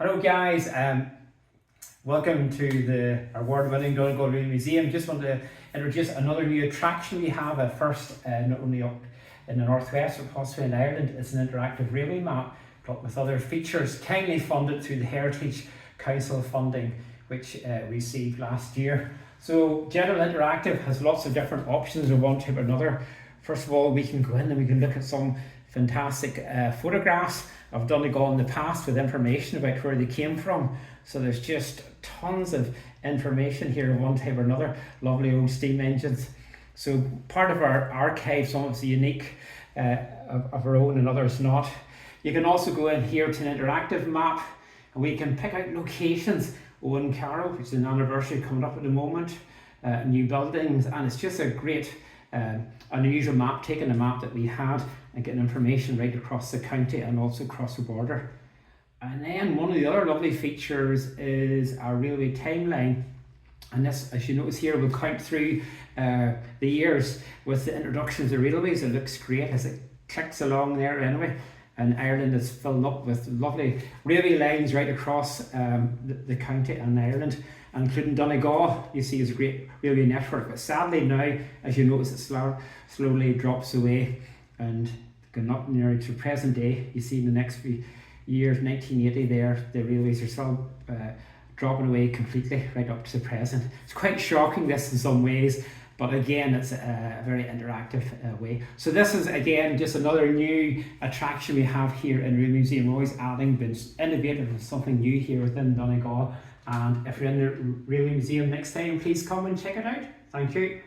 Hello guys, welcome to the award-winning Donegal Museum. Just want to introduce another new attraction we have. First, not only up in the northwest but possibly in Ireland. It's an interactive railway map but with other features, kindly funded through the Heritage Council funding which we received last year. So General Interactive has lots of different options of one type or another. First of all, we can go in and we can look at some fantastic photographs of Donegal in the past with information about where they came from. So there's just tons of information here of one type or another. Lovely old steam engines. So part of our archive, some of it's unique of our own and others not. You can also go in here to an interactive map and we can pick out locations. Owen Carroll, which is an anniversary coming up at the moment, new buildings, and it's just a great unusual map, taking a map that we had and getting information right across the county and also across the border. And then one of the other lovely features is our railway timeline, and this, as you notice here, will count through the years with the introductions of railways. It looks great as it clicks along there anyway, and Ireland is filled up with lovely railway lines right across the county and Ireland, including Donegal. You see, is a great railway network, but sadly now, as you notice, it slowly drops away, and going up nearly to present day. You see in the next few years, 1980 there, the railways are still dropping away completely right up to the present. It's quite shocking, this in some ways, but again, it's a very interactive way. So this is again just another new attraction we have here in Railway Museum, always adding, been innovative with something new here within Donegal. And if you're in the Railway Museum next time, please come and check it out. Thank you.